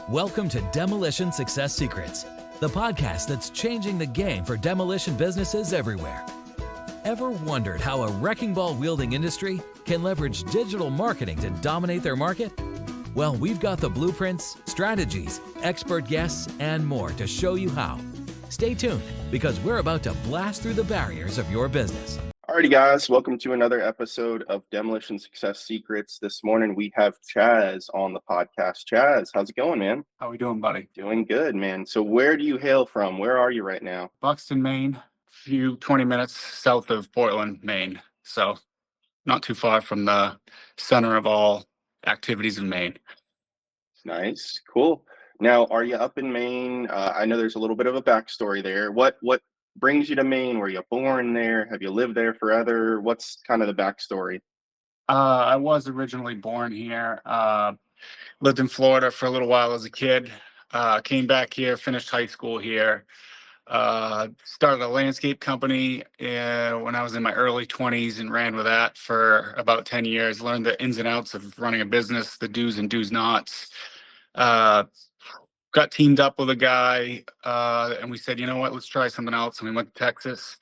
Welcome to Demolition Success Secrets, the podcast that's changing the game for demolition businesses everywhere. Ever wondered how a wrecking ball wielding industry can leverage digital marketing to dominate their market? Well, we've got the blueprints, strategies, expert guests, and more to show you how. Stay tuned, because we're about to blast through the barriers of your business. Alrighty, guys, welcome to another episode of Demolition Success Secrets. This morning we have Chaz on the podcast. Chaz, how's it going, man? How we doing, buddy? Doing good, man. So where do you hail from? Where are you right now? Buxton, Maine, a few 20 minutes south of Portland, Maine. So not too far from the center of all activities in Maine. Nice, cool. Now, are you up in Maine? I know there's a little bit of a backstory there. What brings you to Maine? Were you born there? Have you lived there forever? What's kind of the backstory? I was originally born here. Lived in Florida for a little while as a kid. Came back here, finished high school here. Started a landscape company when I was in my early 20s and ran with that for about 10 years. Learned the ins and outs of running a business, the do's and do's nots. Got teamed up with a guy, and we said, you know what, let's try something else. And we went to Texas.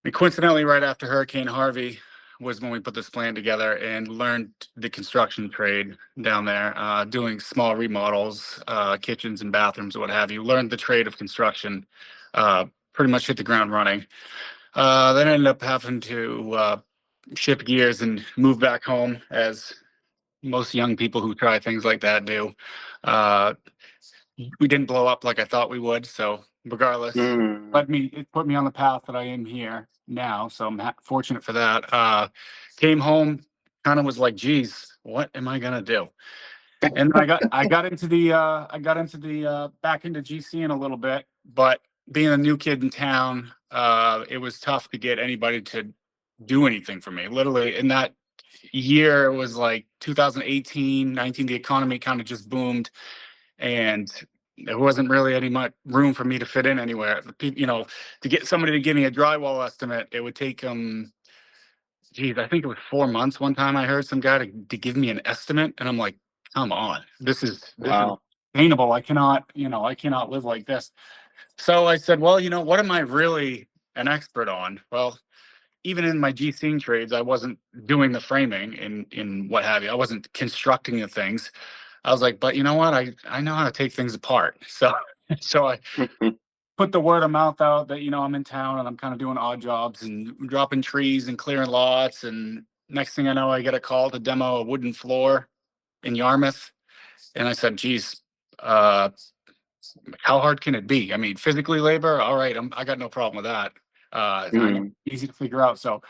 And coincidentally, right after Hurricane Harvey was when we put this plan together and learned the construction trade down there, doing small remodels, kitchens and bathrooms, what have you. Learned the trade of construction, pretty much hit the ground running. Then ended up having to shift gears and move back home, as most young people who try things like that do. We didn't blow up like I thought we would, so regardless, it put me on the path that I am here now. So I'm fortunate for that. Came home, kind of was like, geez, what am I gonna do? And I got into the back into GC in a little bit, but being a new kid in town, it was tough to get anybody to do anything for me. Literally in that year, it was like 2018, 19, the economy kind of just boomed, and there wasn't really any much room for me to fit in anywhere. You know, to get somebody to give me a drywall estimate, it would take them, I think it was 4 months. One time I heard some guy to give me an estimate, and I'm like, come on, this is sustainable. I cannot live like this. So I said, well, what am I really an expert on? Well, even in my GCing trades, I wasn't doing the framing in what have you. I wasn't constructing the things. I was like, but you know what? I know how to take things apart. So I put the word of mouth out that, I'm in town and I'm kind of doing odd jobs and dropping trees and clearing lots. And next thing I know, I get a call to demo a wooden floor in Yarmouth. And I said, geez, how hard can it be? I mean, physically labor, all right, I got no problem with that. Easy to figure out. So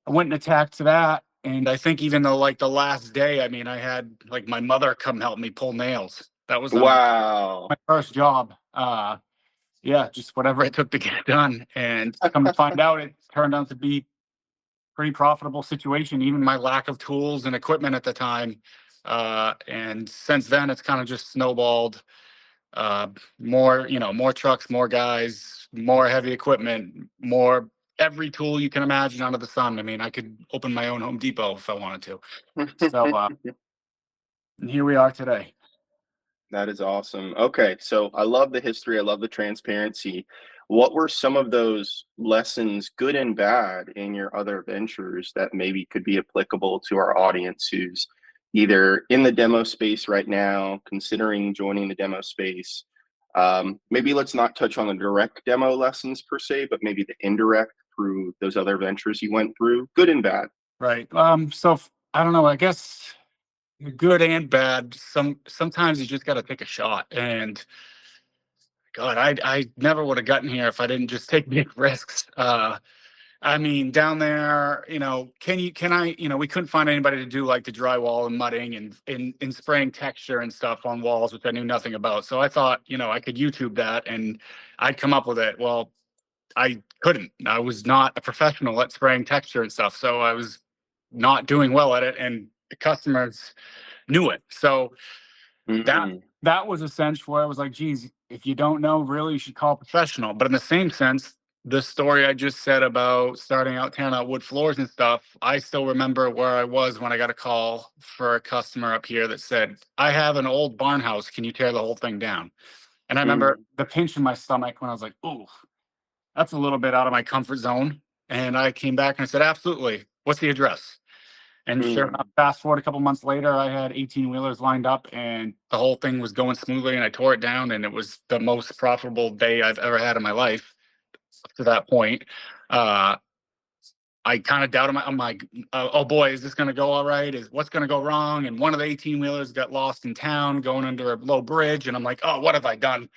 I went and attacked that. And I think even though the last day, I mean, I had my mother come help me pull nails. That was wow, my first job. Just whatever it took to get it done. And come to find out, it turned out to be a pretty profitable situation, even my lack of tools and equipment at the time. And since then, it's kind of just snowballed. More trucks, more guys, more heavy equipment, more every tool you can imagine under the sun. I mean, I could open my own Home Depot if I wanted to. So and here we are today. That is awesome. Okay, so I love the history. I love the transparency. What were some of those lessons, good and bad, in your other ventures that maybe could be applicable to our audience who's either in the demo space right now, considering joining the demo space? Maybe let's not touch on the direct demo lessons per se, but maybe the indirect through those other ventures you went through, good and bad. Right. So I don't know, I guess good and bad. Sometimes you just got to take a shot. And God, I never would have gotten here if I didn't just take big risks. I mean, down there, we couldn't find anybody to do the drywall and mudding and spraying texture and stuff on walls, which I knew nothing about. So I thought, I could YouTube that and I'd come up with it. Well, I couldn't. I was not a professional at spraying texture and stuff. So I was not doing well at it, and the customers knew it. So that was a sense where I was like, geez, if you don't know, really, you should call a professional. But in the same sense, the story I just said about starting out tearing out wood floors and stuff, I still remember where I was when I got a call for a customer up here that said, I have an old barn house. Can you tear the whole thing down? And I remember the pinch in my stomach when I was like, ooh, that's a little bit out of my comfort zone. And I came back and I said, absolutely. What's the address? And sure enough, fast forward a couple months later, I had 18 wheelers lined up and the whole thing was going smoothly and I tore it down and it was the most profitable day I've ever had in my life up to that point. I kind of doubted I'm like, oh boy, is this going to go all right? What's going to go wrong? And one of the 18 wheelers got lost in town going under a low bridge. And I'm like, oh, what have I done?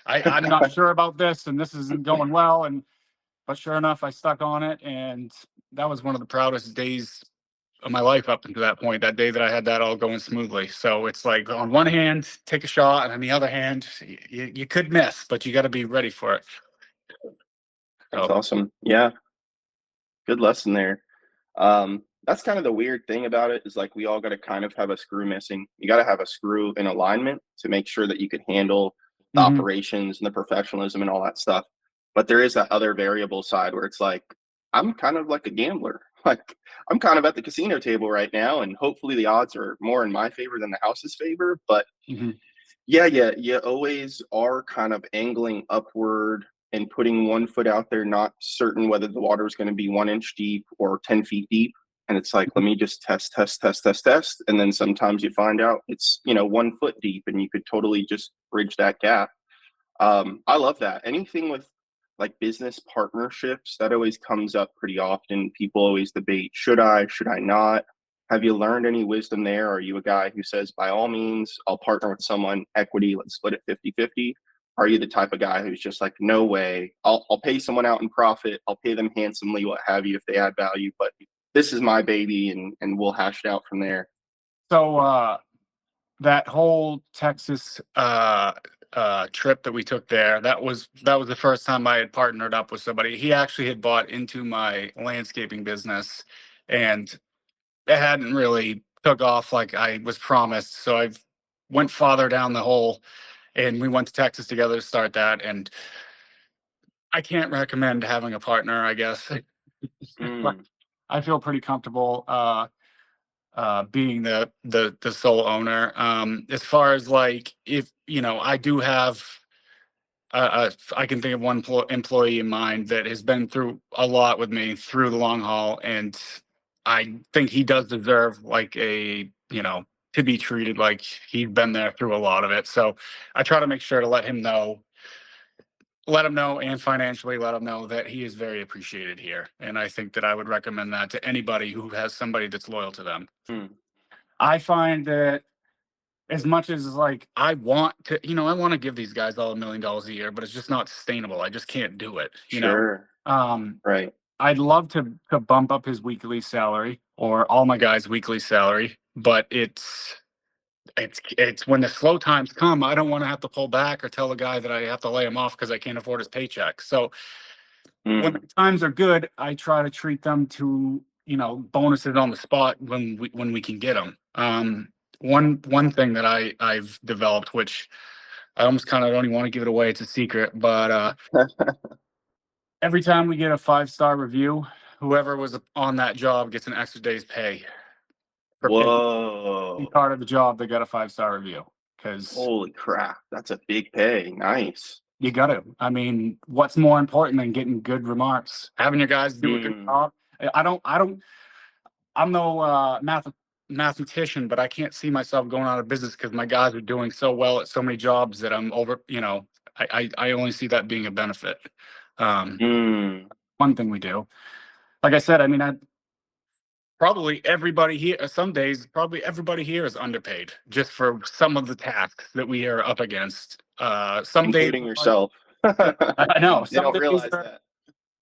I'm not sure about this and this isn't going well. But sure enough, I stuck on it. And that was one of the proudest days of my life up until that point, that day that I had that all going smoothly. So it's like on one hand, take a shot. And on the other hand, you could miss, but you got to be ready for it. That's awesome. Yeah. Good lesson there. That's kind of the weird thing about it is like we all got to kind of have a screw missing. You got to have a screw in alignment to make sure that you can handle the operations and the professionalism and all that stuff. But there is that other variable side where it's like, I'm kind of like a gambler. Like I'm kind of at the casino table right now, and hopefully the odds are more in my favor than the house's favor. But yeah, you always are kind of angling upward and putting one foot out there, not certain whether the water is going to be 1 inch deep or 10 feet deep. And it's like, let me just test. And then sometimes you find out it's, 1 foot deep and you could totally just bridge that gap. I love that. Anything with like business partnerships, that always comes up pretty often. People always debate, should I not? Have you learned any wisdom there? Are you a guy who says, by all means, I'll partner with someone, equity, let's split it 50-50? Are you the type of guy who's just like, no way, I'll pay someone out in profit, I'll pay them handsomely, what have you, if they add value, but this is my baby and we'll hash it out from there? So that whole Texas trip that we took there, that was the first time I had partnered up with somebody. He actually had bought into my landscaping business and it hadn't really took off like I was promised. So I went farther down the hole and we went to Texas together to start that. And I can't recommend having a partner, I guess. I feel pretty comfortable being the sole owner. As far as like, if, I do have I can think of one employee in mind that has been through a lot with me through the long haul. And I think he does deserve like to be treated like he's been there through a lot of it. So I try to make sure to let him know and financially let him know that he is very appreciated here. And I think that I would recommend that to anybody who has somebody that's loyal to them. I find that as much as like I want to give these guys all $1 million a year, but it's just not sustainable. I just can't do it. Right. I'd love to bump up his weekly salary or all my guys' weekly salary, but it's when the slow times come, I don't want to have to pull back or tell the guy that I have to lay him off because I can't afford his paycheck. So when the times are good, I try to treat them to, bonuses on the spot when we can get them. One thing that I've developed, which I almost kind of don't even want to give it away, it's a secret, but every time we get a 5-star review, whoever was on that job gets an extra day's pay. Whoa. Part of the job, they got a 5-star review. Because holy crap, that's a big pay. Nice. You got to. I mean, what's more important than getting good remarks? Having your guys do a good job. I'm no mathematician, but I can't see myself going out of business because my guys are doing so well at so many jobs that I'm over. I only see that being a benefit. One thing we do, like I said, I mean, probably everybody here, some days, probably everybody here is underpaid just for some of the tasks that we are up against. Including yourself. I know.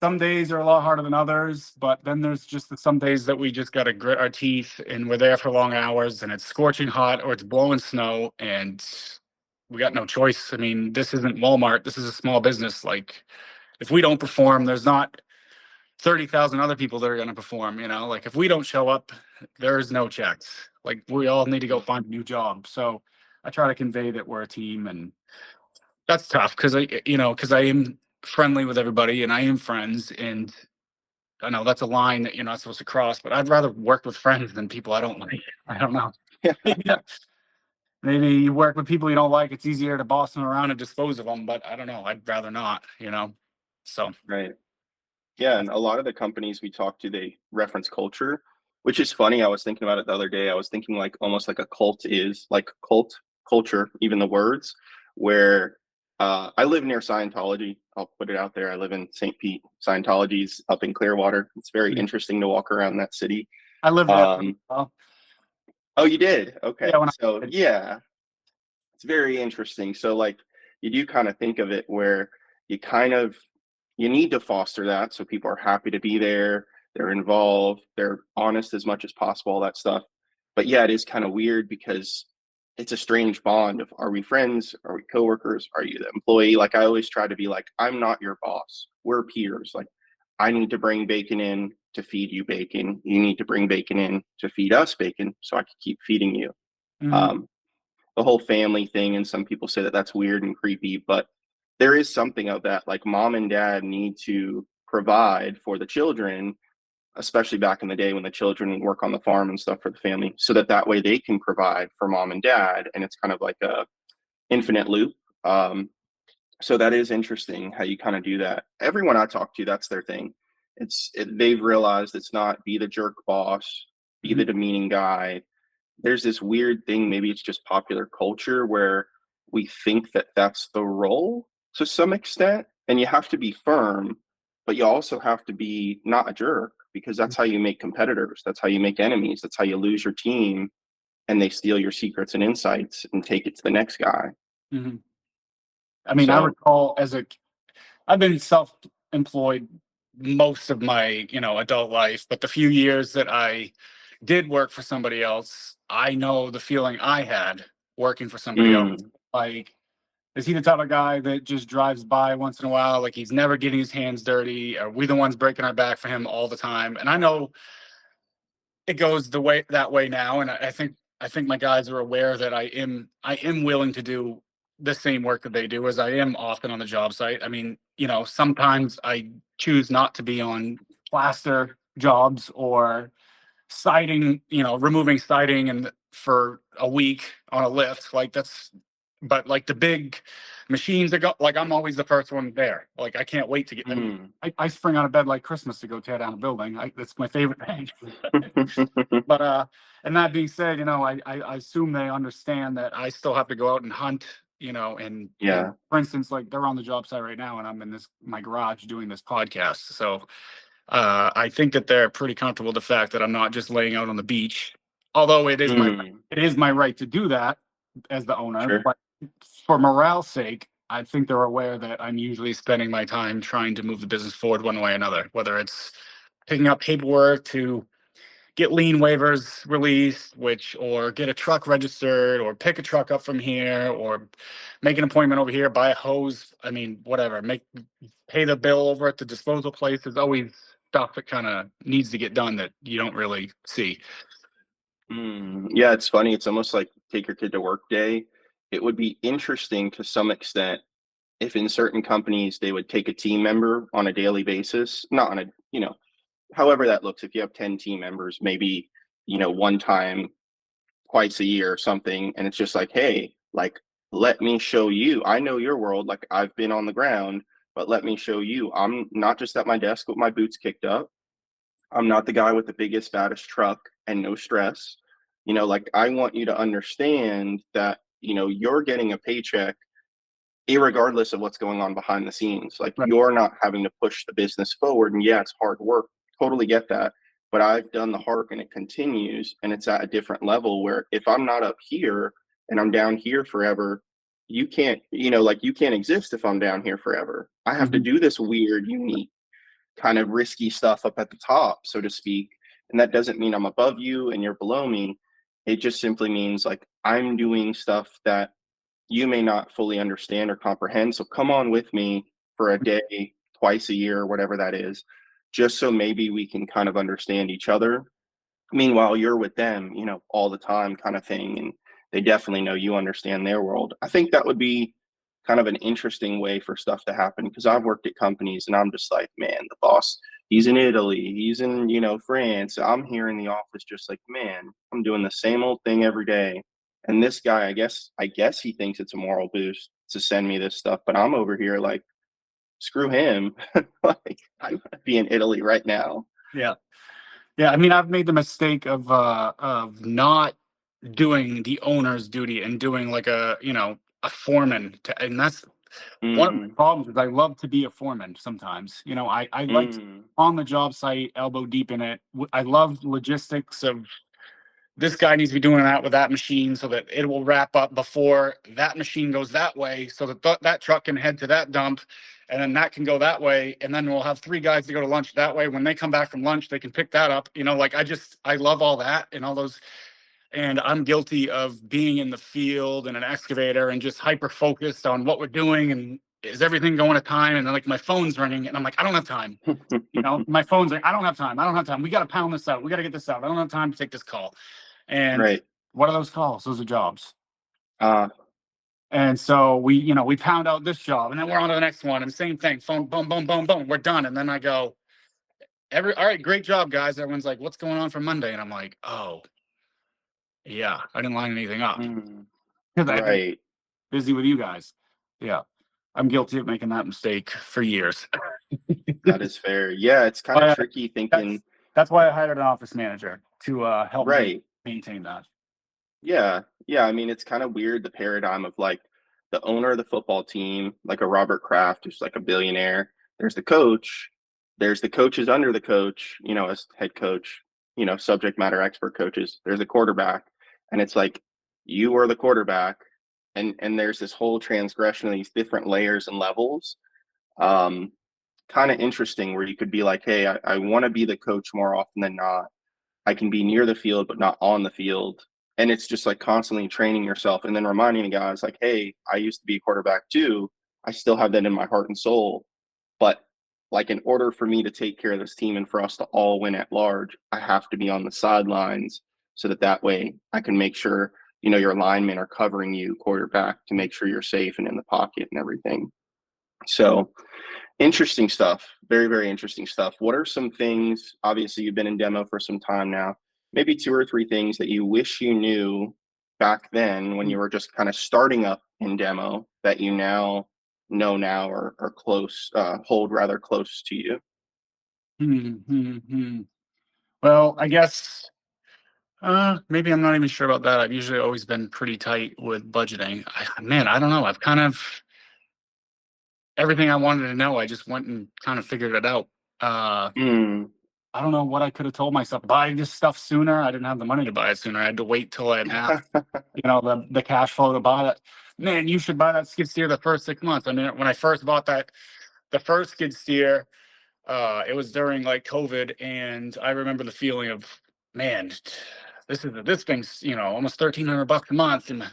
Some days are a lot harder than others, but then there's just some days that we just got to grit our teeth and we're there for long hours and it's scorching hot or it's blowing snow and we got no choice. I mean, this isn't Walmart. This is a small business. Like, if we don't perform, there's not 30,000 other people that are going to perform, like if we don't show up, there's no checks. Like, we all need to go find a new job. So I try to convey that we're a team, and that's tough because I am friendly with everybody, and I am friends. And I know that's a line that you're not supposed to cross, but I'd rather work with friends than people I don't like. I don't know. Maybe you work with people you don't like. It's easier to boss them around and dispose of them, but I don't know. I'd rather not, So, Right. Yeah, and a lot of the companies we talk to, they reference culture, which is funny. I was thinking about it the other day. I was thinking like almost like a cult is like cult culture, even the words, where I live near Scientology. I'll put it out there. I live in St. Pete. Scientology's up in Clearwater. It's very interesting to walk around that city. I live there for a while. Oh, you did? Okay. Yeah, So yeah, it's very interesting. So like you do kind of think of it where you kind of you need to foster that so people are happy to be there, they're involved, they're honest as much as possible, all that stuff. But yeah, it is kind of weird because it's a strange bond of are we friends? Are we coworkers? Are you the employee? Like I always try to be like, I'm not your boss. We're peers. Like I need to bring bacon in to feed you bacon. You need to bring bacon in to feed us bacon so I can keep feeding you. Mhm. Um, the whole family thing, and some people say that that's weird and creepy, but there is something of that. Like mom and dad need to provide for the children, especially back in the day when the children would work on the farm and stuff for the family, so that way they can provide for mom and dad, and it's kind of like a infinite loop. So that is interesting how you kind of do that. Everyone I talk to, that's their thing. They've realized it's not be the jerk boss, be the Mhm. demeaning guy. There's this weird thing, maybe it's just popular culture where we think that that's the role to some extent, and you have to be firm, but you also have to be not a jerk because that's how you make competitors, that's how you make enemies, that's how you lose your team and they steal your secrets and insights and take it to the next guy. Mhm. I mean, I So recall I've been self-employed most of my, adult life, but the few years that I did work for somebody else, I know the feeling I had working for somebody else. mm, Like, is he the type of guy that just drives by once in a while? Like he's never getting his hands dirty? Are we the ones breaking our back for him all the time? And I know it goes that way now, and I think my guys are aware that I am willing to do the same work that they do, as I am often on the job site. I mean, sometimes I choose not to be on plaster jobs or siding, removing siding and for a week on a lift. But like the big machines that go, like I'm always the first one there. Like I can't wait to get. I mean, mm. I spring out of bed like Christmas to go tear down a building. That's my favorite thing. But and that being said, I assume they understand that I still have to go out and hunt. And Yeah. for instance, like they're on the job site right now, and I'm in my garage doing this podcast. So I think that they're pretty comfortable with the fact that I'm not just laying out on the beach, although Mm, it is my right to do that as the owner. sure. But for morale's sake, I think they're aware that I'm usually spending my time trying to move the business forward one way or another, whether it's picking up paperwork to get lien waivers released, or get a truck registered, or pick a truck up from here, or make an appointment over here, buy a hose. I mean, whatever. Pay the bill over at the disposal place. There's always stuff that kind of needs to get done that you don't really see. Yeah, it's funny. It's almost like take your kid to work day. It would be interesting to some extent if in certain companies they would take a team member on a daily basis, not on a, however that looks. If you have 10 team members, maybe, one time twice a year or something, and it's just like, hey, like, let me show you. I know your world. Like, I've been on the ground, but let me show you. I'm not just at my desk with my boots kicked up. I'm not the guy with the biggest, baddest truck and no stress. Like, I want you to understand that, you're getting a paycheck irregardless of what's going on behind the scenes. Like, Right. you're not having to push the business forward. And yeah, it's hard work. Totally get that. But I've done the hard work and it continues. And it's at a different level where if I'm not up here and I'm down here forever, you can't, like you can't exist if I'm down here forever. I have to Mhm. do this weird, unique, kind of risky stuff up at the top, so to speak. And that doesn't mean I'm above you and you're below me. It just simply means like I'm doing stuff that you may not fully understand or comprehend. So come on with me for a day, twice a year, whatever that is, just so maybe we can kind of understand each other. Meanwhile, you're with them, all the time kind of thing. And they definitely know you understand their world. I think that would be kind of an interesting way for stuff to happen, because I've worked at companies and I'm just like, man, the boss, he's in Italy, he's in, France. I'm here in the office just like, man, I'm doing the same old thing every day. And this guy, I guess he thinks it's a moral boost to send me this stuff, but I'm over here like, screw him. Like, I want to be in Italy right now. Yeah. Yeah. I mean, I've made the mistake of not doing the owner's duty and doing like a foreman and that's one of the Mm, problems is I love to be a foreman sometimes. I like mm, on the job site, elbow deep in it. I love logistics of this guy needs to be doing that with that machine so that it will wrap up before that machine goes that way so that that truck can head to that dump and then that can go that way. And then we'll have 3 guys to go to lunch that way. When they come back from lunch, they can pick that up. Like I love all that and all those. And I'm guilty of being in the field in an excavator and just hyper focused on what we're doing and is everything going to time? And then like my phone's ringing and I'm like, I don't have time. My phone's like, I don't have time. I don't have time. We got to pound this out. We got to get this out. I don't have time to take this call. And right. what are those calls? Those are jobs. Uh, And so we pound out this job and then we're on to the next one and same thing. Phone, boom, boom, boom, boom. We're done. And then I go, all right, great job, guys. Everyone's like, what's going on for Monday? And I'm like, oh, yeah, I didn't line anything up mm, because I've been right. busy with you guys. Yeah. I'm guilty of making that mistake for years. That is fair. Yeah, it's kind of tricky thinking. That's why I hired an office manager to help me Right. maintain that. Yeah. Yeah. I mean, it's kind of weird, the paradigm of like the owner of the football team, like a Robert Kraft, who's like a billionaire. There's the coach. There's the coaches under the coach, as head coach, subject matter expert coaches. There's a quarterback. And it's like you are the quarterback. And there's this whole transgression of these different layers and levels. Um, Kind of interesting where you could be like, hey, I want to be the coach more often than not. I can be near the field, but not on the field. And it's just like constantly training yourself and then reminding the guys like, hey, I used to be a quarterback too. I still have that in my heart and soul. But like, in order for me to take care of this team and for us to all win at large, I have to be on the sidelines so that way I can make sure, your linemen are covering you, quarterback, to make sure you're safe and in the pocket and everything. So interesting stuff. Very, very interesting stuff. What are some things, obviously you've been in demo for some time now, maybe 2 or 3 things that you wish you knew back then when you were just kind of starting up in demo that you now know now or close, hold rather close to you? Well, I guess maybe I'm not even sure about that. I've usually always been pretty tight with budgeting. I don't know. I've kind of everything I wanted to know. I just went and kind of figured it out. Mm. I don't know what I could have told myself. Buy this stuff sooner. I didn't have the money to buy it sooner. I had to wait till I had the cash flow to buy it. Man, you should buy that skid steer the first 6 months. I mean, when I first bought the first skid steer, it was during like COVID, and I remember the feeling of, man, this thing's almost $1,300 a month, and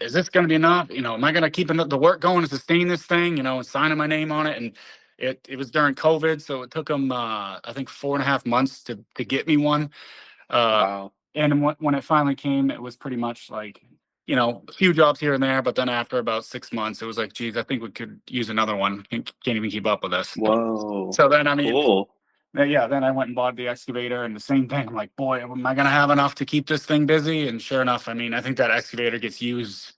is this going to be enough? Am I going to keep the work going to sustain this thing? And signing my name on it, and it was during COVID, so it took them I think 4.5 months to get me one. Wow. And when it finally came, it was pretty much like a few jobs here and there, but then after about 6 months, it was like, geez, I think we could use another one. Can't even keep up with this. Whoa. So then, I mean, Cool. yeah, then I went and bought the excavator and the same thing. I'm like, boy, am I going to have enough to keep this thing busy? And sure enough, I mean, I think that excavator gets used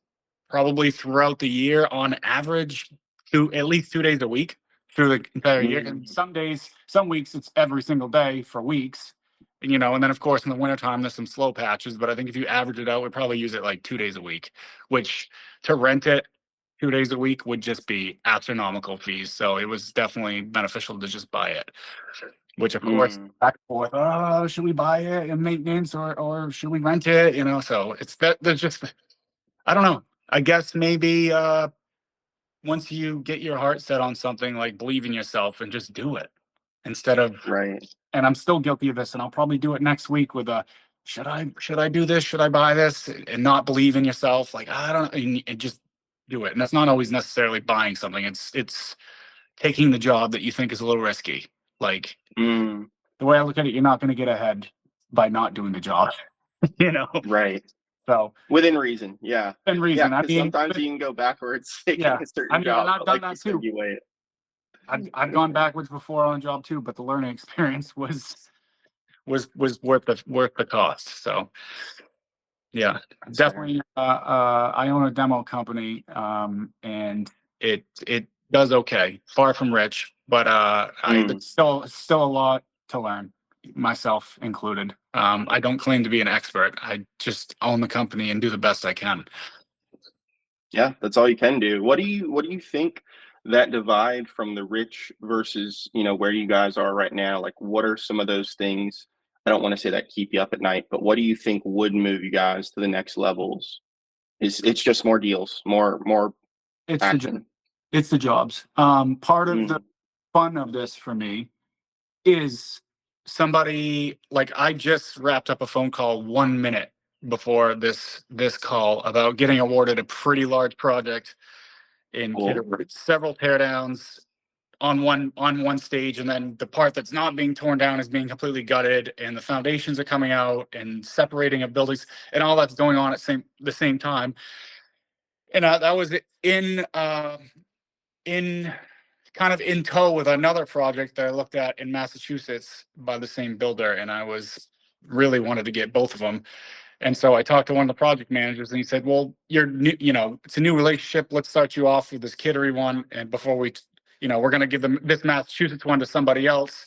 probably throughout the year on average at least 2 days a week through the entire year. And Mm. some days, some weeks, it's every single day for weeks. And then of course in the wintertime, there's some slow patches. But I think if you average it out, we probably use it like 2 days a week, which to rent it 2 days a week would just be astronomical fees. So it was definitely beneficial to just buy it. Which of course, Mm. back and forth, oh, should we buy it in maintenance or should we rent it? So it's that there's just, I don't know. I guess maybe once you get your heart set on something, like believe in yourself and just do it instead of, Right. and I'm still guilty of this, and I'll probably do it next week with should I do this? Should I buy this? And not believe in yourself. Like, I don't, and just do it. And that's not always necessarily buying something. It's taking the job that you think is a little risky. Like, Mm. the way I look at it, you're not going to get ahead by not doing the job. Right. So within reason, yeah. within reason. Yeah, I because mean, sometimes you can go backwards taking yeah. a certain I mean, and job, I've but done like you that said, too. you weigh it. I've gone backwards before on a job too, but the learning experience was worth the cost. So yeah, That's fair. definitely. I own a demo company, and it does okay. Far from rich, but Mm. there's still a lot to learn, myself included. I don't claim to be an expert. I just own the company and do the best I can. Yeah, that's all you can do. What do you think that divide from the rich versus, where you guys are right now? Like, what are some of those things? I don't want to say that keep you up at night, but what do you think would move you guys to the next levels? It's just more deals, more It's action. it's the jobs. Part of the Mm. fun of this for me is somebody like I just wrapped up a phone call 1 minute before this call about getting awarded a pretty large project in Cool. Kittery. Several teardowns on one stage, and then the part that's not being torn down is being completely gutted, and the foundations are coming out and separating of buildings, and all that's going on at the same time. And that was in kind of in tow with another project that I looked at in Massachusetts by the same builder, and I was really wanted to get both of them. And so I talked to one of the project managers, and he said, "Well, you're new, it's a new relationship. Let's start you off with this Kittery one, and before we're going to give them this Massachusetts one to somebody else,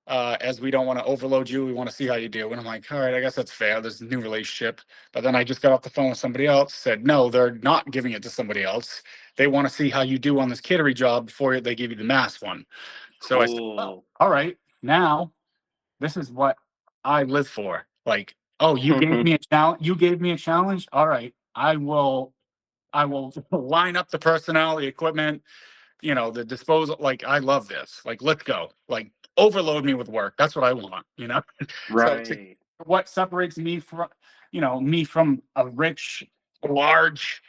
as we don't want to overload you. We want to see how you do." And I'm like, "All right, I guess that's fair. There's a new relationship." But then I just got off the phone with somebody else, said, "No, they're not giving it to somebody else. They want to see how you do on this Kittery job before they give you the Mass one." So I said, "Oh, Cool. all right. Now this is what I live for." Like, "Oh, you gave me a challenge. You gave me a challenge. All right, I will line up the personnel, the equipment, the disposal. Like, I love this. Like, let's go. Like, overload me with work. That's what I want. So Right. what separates me from a rich, large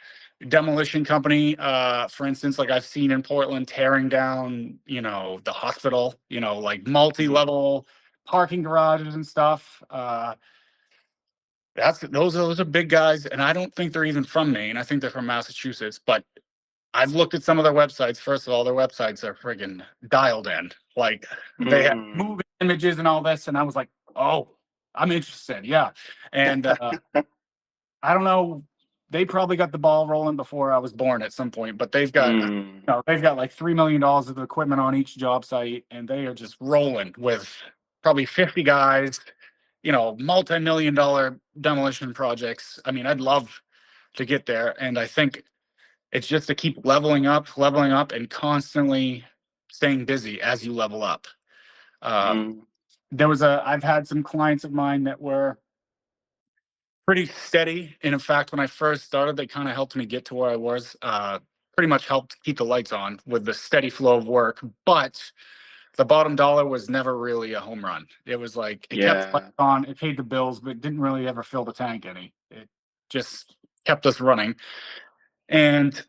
demolition company, for instance, like I've seen in Portland tearing down, the hospital, like Mhm. multi-level parking garages and stuff. Those are big guys, and I don't think they're even from Maine. I think they're from Massachusetts, but I've looked at some of their websites. First of all, their websites are friggin' dialed in. Like, they have Mm. moving images and all this, and I was like, "Oh, I'm interested." Yeah, and I don't know. They probably got the ball rolling before I was born at some point, but Mm. they've got like $3 million of equipment on each job site, and they are just rolling with probably 50 guys. Multi-million-dollar demolition projects. I mean, I'd love to get there, and I think it's just to keep leveling up, and constantly staying busy as you level up. Um, Mm. I've had some clients of mine that were pretty steady. And in fact, when I first started, they kind of helped me get to where I was. Pretty much helped keep the lights on with the steady flow of work. But the bottom dollar was never really a home run. It was like it kept the lights Yeah. on, it paid the bills, but it didn't really ever fill the tank any. It just kept us running. And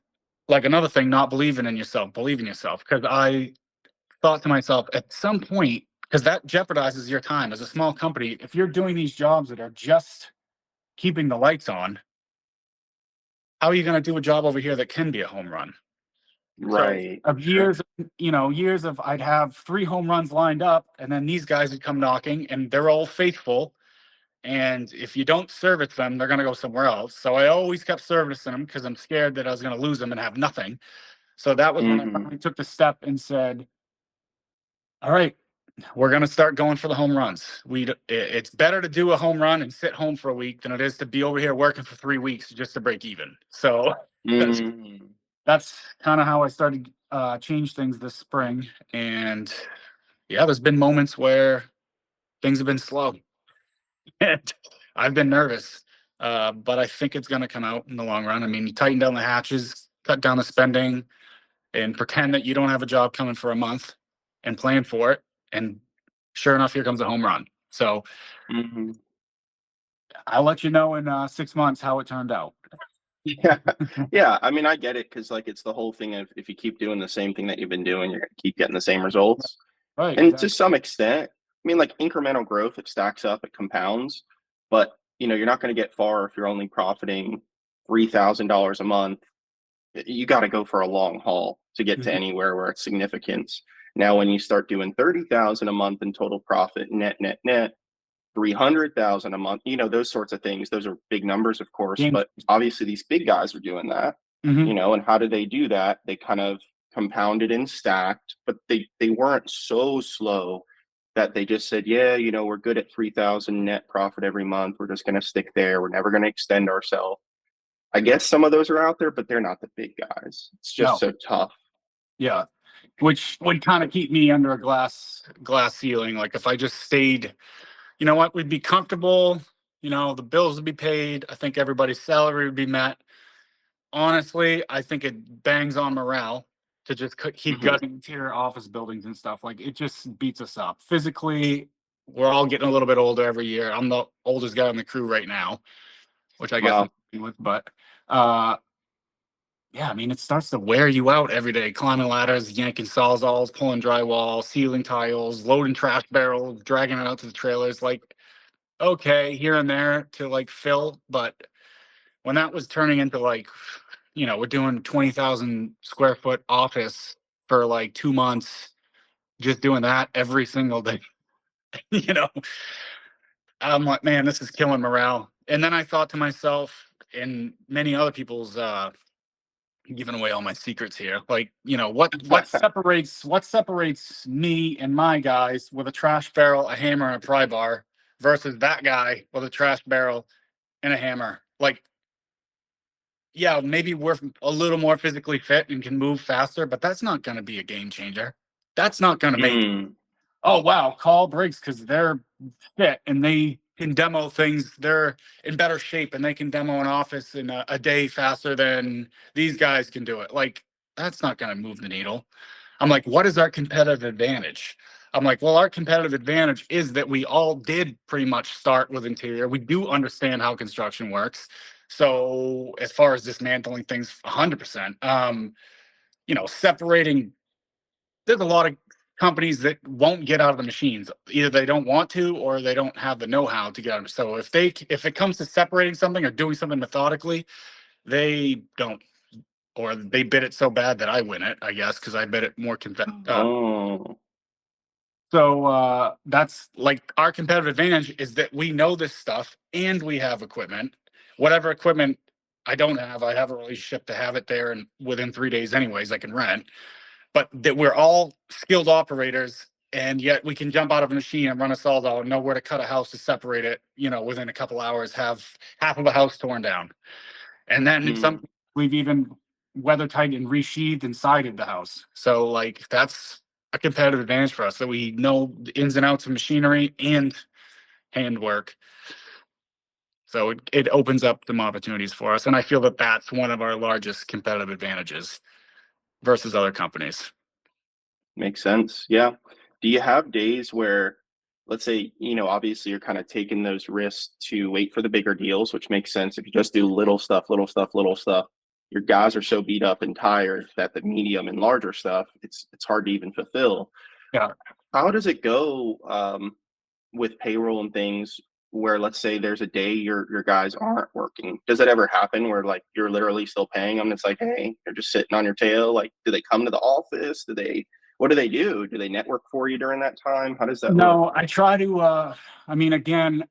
like another thing, not believing in yourself, believe in yourself. Because I thought to myself at some point, because that jeopardizes your time as a small company. If you're doing these jobs that are just keeping the lights on, how are you going to do a job over here that can be a home run? So Right. of Sure. years of I'd have 3 home runs lined up, and then these guys would come knocking, and they're all faithful. And if you don't service them, they're going to go somewhere else. So I always kept servicing them because I'm scared that I was going to lose them and have nothing. So that was when I Mhm. finally took the step and said, "All right, we're going to start going for the home runs. It's better to do a home run and sit home for a week than it is to be over here working for 3 weeks just to break even." So that's Mhm. that's kind of how I started change things this spring. And yeah, there's been moments where things have been slow, and I've been nervous. But I think it's going to come out in the long run. I mean, you tighten down the hatches, cut down the spending, and pretend that you don't have a job coming for a month, and plan for it. And sure enough, here comes a home run. So Mhm. I'll let you know in 6 months how it turned out. Yeah. Yeah, I mean, I get it because, like, it's the whole thing of if you keep doing the same thing that you've been doing, you're gonna keep getting the same results. Right, And to exactly. some extent, I mean, like, incremental growth, it stacks up, it compounds, but you're not going to get far if you're only profiting $3,000 a month. You got to go for a long haul to get to anywhere where it's significance. Now, when you start doing 30,000 a month in total profit, net, 300,000 a month, those sorts of things, those are big numbers, of course, but obviously these big guys are doing that, and how do they do that? They kind of compounded and stacked, but they weren't so slow that they just said, yeah, we're good at 3,000 net profit every month. We're just going to stick there. We're never going to extend ourselves. I guess some of those are out there, but they're not the big guys. It's just so tough. Yeah. Which would kind of keep me under a glass ceiling. Like if I just stayed, you know what, we'd be comfortable, the bills would be paid. I think everybody's salary would be met. Honestly, I think it bangs on morale to just keep gutting interior office buildings and stuff. Like it just beats us up. Physically, we're all getting a little bit older every year. I'm the oldest guy on the crew right now, which I guess I'm with, but yeah, I mean, it starts to wear you out every day. Climbing ladders, yanking sawzalls, pulling drywall, sealing tiles, loading trash barrels, dragging it out to the trailers. Like, okay, here and there to like fill, but when that was turning into like, we're doing 20,000 square foot office for like 2 months, just doing that every single day, I'm like, man, this is killing morale. And then I thought to myself, and many other people's, giving away all my secrets here. Like, what separates me and my guys with a trash barrel, a hammer, and a pry bar versus that guy with a trash barrel and a hammer? Like, yeah, maybe we're a little more physically fit and can move faster, but that's not going to be a game changer. That's not going to make, oh, wow, call Briggs because they're fit and they can demo things. They're in better shape and they can demo an office in a day faster than these guys can do it. Like, that's not going to move the needle. I'm like, what is our competitive advantage? I'm like, well, our competitive advantage is that we all did pretty much start with interior. We do understand how construction works. So as far as dismantling things, 100%, separating, there's a lot of companies that won't get out of the machines. Either they don't want to, or they don't have the know-how to get out of it. So if it comes to separating something or doing something methodically, they don't, or they bid it so bad that I win it, I guess, because I bid it more So that's like our competitive advantage is that we know this stuff and we have equipment. Whatever equipment I don't have, I have a relationship to have it there, and within 3 days anyways, I can rent. But that we're all skilled operators, and yet we can jump out of a machine and run a sawzall and know where to cut a house to separate it, within a couple hours, have half of a house torn down. And then some we've even weather tight and resheathed and sided the house. So like that's a competitive advantage for us, that we know the ins and outs of machinery and handwork. So it opens up some opportunities for us. And I feel that that's one of our largest competitive advantages versus other companies. Makes sense. Yeah. Do you have days where, let's say, obviously you're kind of taking those risks to wait for the bigger deals, which makes sense. If you just do little stuff, your guys are so beat up and tired that the medium and larger stuff, it's hard to even fulfill. Yeah. How does it go with payroll and things where, let's say there's a day your guys aren't working? Does it ever happen where like you're literally still paying them? It's like, hey, they're just sitting on your tail. Like, do they come to the office? What do they do? Do they network for you during that time? How does that look? No, I try to, again,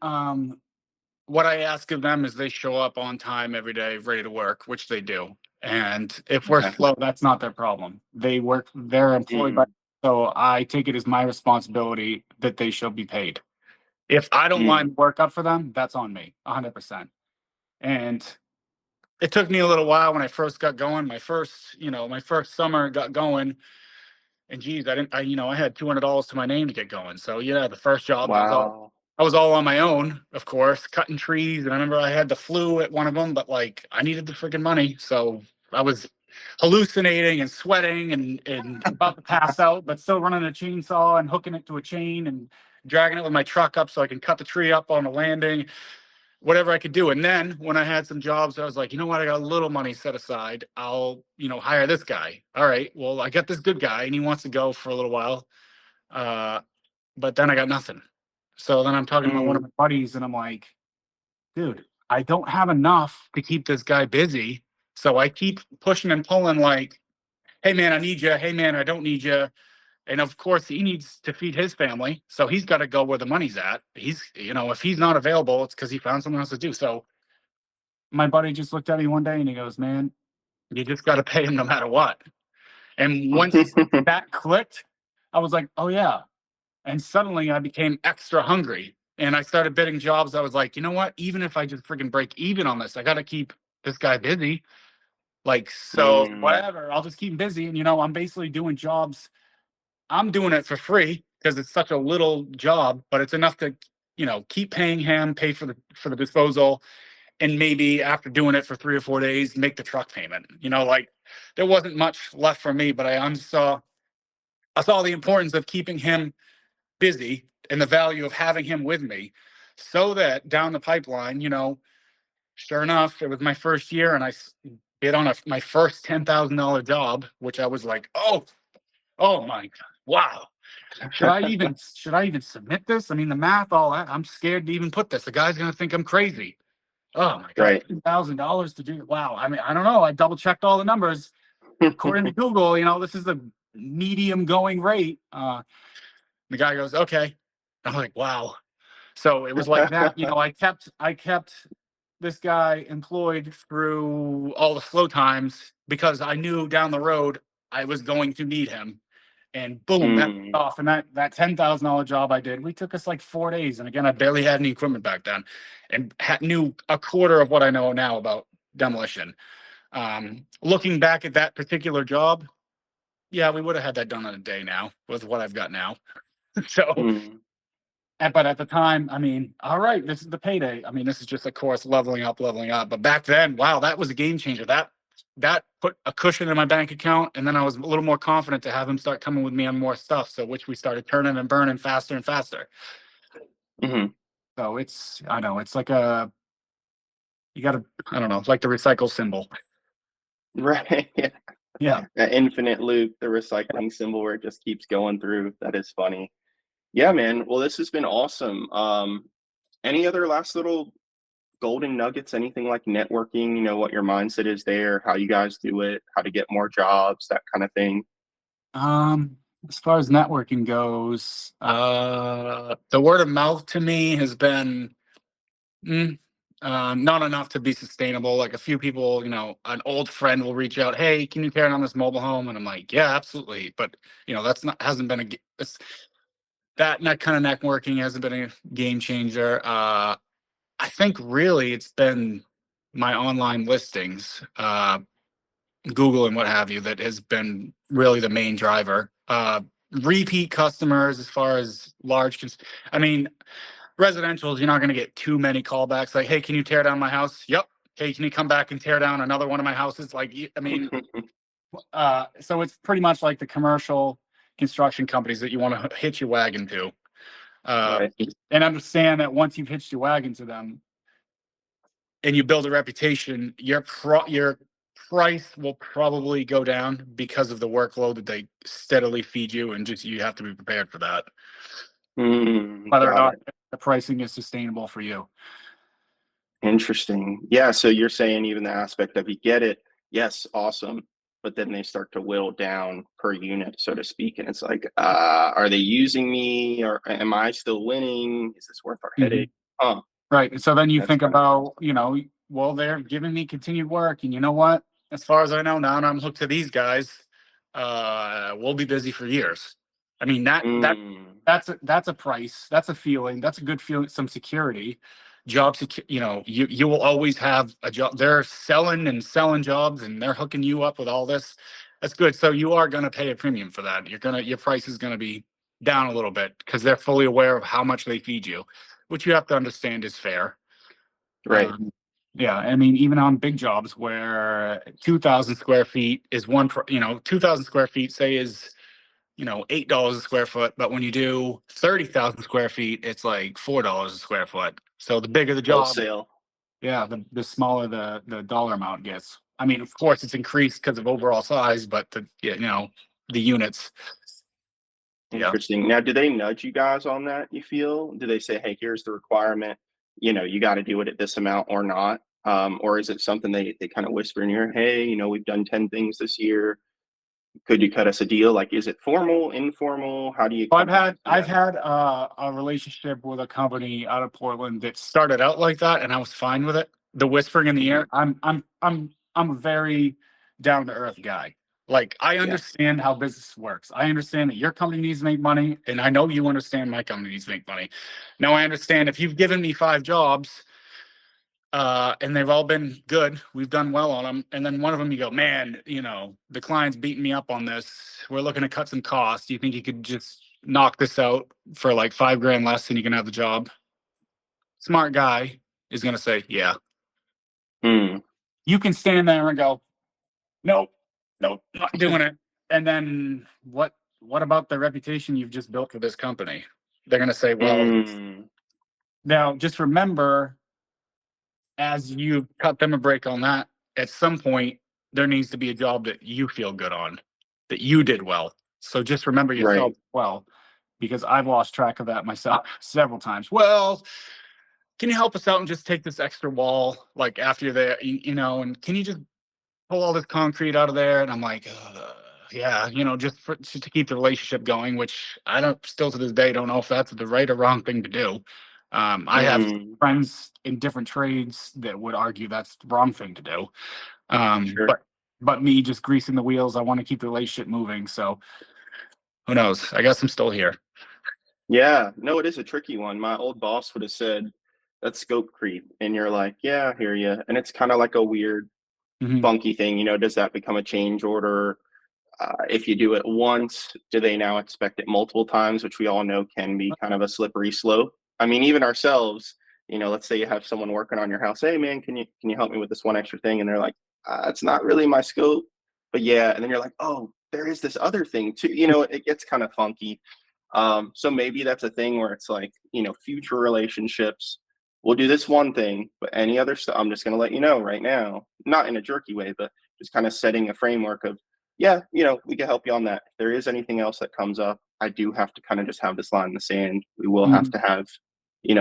what I ask of them is they show up on time every day, ready to work, which they do. And if we're slow, that's not their problem. They're employed by, so I take it as my responsibility that they should be paid. If I don't line work up for them, that's on me, 100%. And it took me a little while when I first got going. My first summer got going. And geez, I had $200 to my name to get going. So yeah, the first job, wow. I was all on my own, of course, cutting trees. And I remember I had the flu at one of them, but like I needed the freaking money. So I was hallucinating and sweating and about to pass out, but still running a chainsaw and hooking it to a chain and dragging it with my truck up so I can cut the tree up on the landing, whatever I could do. And then when I had some jobs, I was like, you know what? I got a little money set aside. I'll, hire this guy. All right. Well, I got this good guy and he wants to go for a little while. But then I got nothing. So then I'm talking to one of my buddies and I'm like, dude, I don't have enough to keep this guy busy. So I keep pushing and pulling like, hey man, I need you. Hey man, I don't need you. And of course he needs to feed his family. So he's got to go where the money's at. He's, if he's not available, it's because he found someone else to do. So my buddy just looked at me one day and he goes, man, you just got to pay him no matter what. And once that clicked, I was like, oh yeah. And suddenly I became extra hungry and I started bidding jobs. I was like, you know what? Even if I just freaking break even on this, I got to keep this guy busy. Like, so whatever, I'll just keep him busy. And, I'm basically doing jobs. I'm doing it for free because it's such a little job, but it's enough to, keep paying him, pay for the disposal. And maybe after doing it for 3 or 4 days, make the truck payment. Like there wasn't much left for me, but I saw the importance of keeping him busy and the value of having him with me so that down the pipeline, sure enough, it was my first year and I bid on my first $10,000 job, which I was like, oh my God, wow. Should I even submit this? I mean, the math, all that, I'm scared to even put this. The guy's going to think I'm crazy. Oh my God, Right. $2,000 to do. Wow. I mean, I don't know. I double checked all the numbers. According to Google, this is the medium going rate. The guy goes, okay. I'm like, wow. So it was like that, I kept this guy employed through all the slow times because I knew down the road I was going to need him. And boom, that paid off. And that $10,000 job I did, we took us like 4 days. And again, I barely had any equipment back then and knew a quarter of what I know now about demolition. Looking back at that particular job, yeah, we would have had that done in a day now with what I've got now. So, but at the time, I mean, all right, this is the payday. I mean, this is just, of course, leveling up. But back then, wow, that was a game changer. That put a cushion in my bank account. And then I was a little more confident to have him start coming with me on more stuff. So which we started turning and burning faster and faster. So I know, it's like I don't know, it's like the recycle symbol. Right. Yeah. That infinite loop, the recycling symbol where it just keeps going through. That is funny. Yeah, man. Well, this has been awesome. Any other last little golden nuggets, anything like networking, what your mindset is there, how you guys do it, how to get more jobs, that kind of thing? As far as networking goes, the word of mouth to me has been not enough to be sustainable. Like a few people, an old friend will reach out, hey, can you tear down this mobile home? And I'm like, yeah, absolutely. But hasn't been that kind of networking hasn't been a game changer. I think really it's been my online listings, Google and what have you, that has been really the main driver. Repeat customers as far as residentials, you're not going to get too many callbacks. Like, hey, can you tear down my house? Yep. Hey, can you come back and tear down another one of my houses? Like, so it's pretty much like the commercial construction companies that you want to hitch your wagon to. Right. And understand that once you've hitched your wagon to them and you build a reputation, your price will probably go down because of the workload that they steadily feed you, and just you have to be prepared for that. Whether or not the pricing is sustainable for you. Interesting. Yeah, so you're saying even the aspect of you get it, yes, awesome, but then they start to whittle down per unit, so to speak, and it's like, are they using me, or am I still winning? Is this worth our headache? Right. So then you think about, well, they're giving me continued work, and you know what? As far as I know now, and I'm hooked to these guys, we'll be busy for years. I mean, that's a price, that's a feeling, that's a good feeling, some security. Job you will always have a job. They're selling jobs, and they're hooking you up with all this. That's good. So you are going to pay a premium for that. Your price is going to be down a little bit because they're fully aware of how much they feed you, which you have to understand is fair. Right. Yeah. I mean, even on big jobs where 2,000 square feet is 2,000 square feet, say, is, $8 a square foot. But when you do 30,000 square feet, it's like $4 a square foot. So the bigger the job, wholesale. Yeah, the smaller the dollar amount gets. I mean, of course, it's increased because of overall size, but the units. Interesting. Now, do they nudge you guys on that, you feel? Do they say, hey, here's the requirement, you got to do it at this amount or not? Or is it something they kind of whisper in your ear, hey, we've done 10 things this year. Could you cut us a deal? Like, is it formal, informal? How do you? I've had a relationship with a company out of Portland that started out like that, and I was fine with it. The whispering in the ear. I'm a very down to earth guy. Like, I understand how business works. I understand that your company needs to make money, and I know you understand my company needs to make money. Now, I understand if you've given me 5 jobs, and they've all been good. We've done well on them. And then one of them, you go, man, the client's beating me up on this. We're looking to cut some costs. Do you think you could just knock this out for like $5,000 less and you can have the job? Smart guy is going to say, yeah. You can stand there and go, nope, not doing it. And then what about the reputation you've just built for this company? They're going to say, well, now just remember, as you cut them a break on that, at some point, there needs to be a job that you feel good on, that you did well. So just remember yourself well, because I've lost track of that myself several times. Well, can you help us out and just take this extra wall, like after you're there, and can you just pull all this concrete out of there? And I'm like, yeah, just to keep the relationship going, which still to this day, don't know if that's the right or wrong thing to do. I have friends in different trades that would argue that's the wrong thing to do. Sure. But me just greasing the wheels, I want to keep the relationship moving. So who knows? I guess I'm still here. Yeah, no, it is a tricky one. My old boss would have said that's scope creep. And you're like, yeah, I hear you. And it's kind of like a weird, funky thing. Does that become a change order? If you do it once, do they now expect it multiple times, which we all know can be kind of a slippery slope? I mean, even ourselves, let's say you have someone working on your house. Hey, man, can you help me with this one extra thing? And they're like, it's not really my scope, but yeah. And then you're like, oh, there is this other thing too. It gets kind of funky. So maybe that's a thing where it's like, future relationships, we'll do this one thing, but any other stuff, I'm just going to let you know right now, not in a jerky way, but just kind of setting a framework of, yeah, we can help you on that. If there is anything else that comes up, I do have to kind of just have this line in the sand. We will have to have,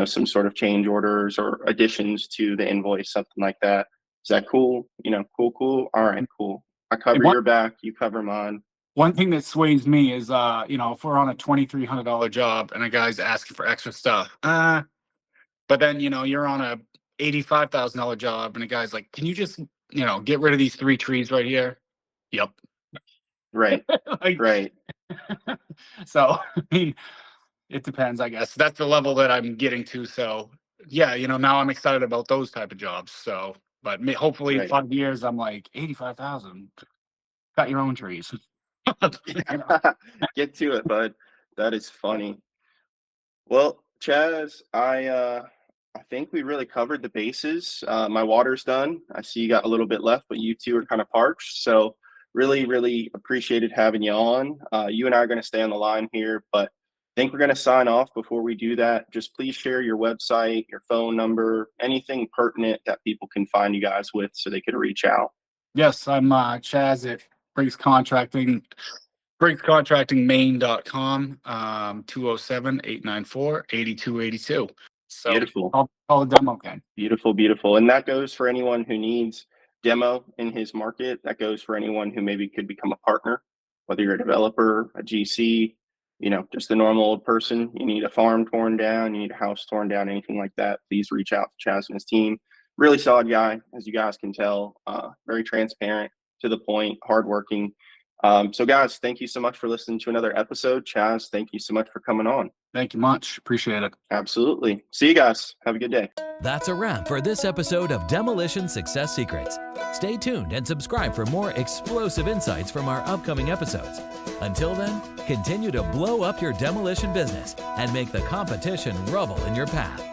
some sort of change orders or additions to the invoice, something like that. Is that cool? Cool. All right, cool. I cover your back, you cover mine. One thing that sways me is, if we're on a $2,300 job and a guy's asking for extra stuff, but then, you're on a $85,000 job and a guy's like, can you just, get rid of these 3 trees right here? Yep. Right. Right. So, I mean, it depends, I guess. That's the level that I'm getting to. So, yeah, now I'm excited about those type of jobs. So, but hopefully in 5 years, I'm like, 85,000. Cut your own trees. Get to it, bud. That is funny. Well, Chaz, I think we really covered the bases. My water's done. I see you got a little bit left, but you two are kind of parched. So really, really appreciated having you on. You and I are going to stay on the line here, but I think we're going to sign off. Before we do that, just please share your website, your phone number, anything pertinent that people can find you guys with so they could reach out. Yes, I'm Chaz at Briggs Contracting, BriggsContractingMaine.com, 207-894-8282. So beautiful. Call the demo, Ken. Beautiful. And that goes for anyone who needs demo in his market. That goes for anyone who maybe could become a partner, whether you're a developer, a GC, just a normal old person. You need a farm torn down, you need a house torn down, anything like that. Please reach out to Chaz and his team. Really solid guy, as you guys can tell. Very transparent, to the point, hardworking. So guys, thank you so much for listening to another episode. Chaz, thank you so much for coming on. Thank you much. Appreciate it. Absolutely. See you guys. Have a good day. That's a wrap for this episode of Demolition Success Secrets. Stay tuned and subscribe for more explosive insights from our upcoming episodes. Until then, continue to blow up your demolition business and make the competition rubble in your path.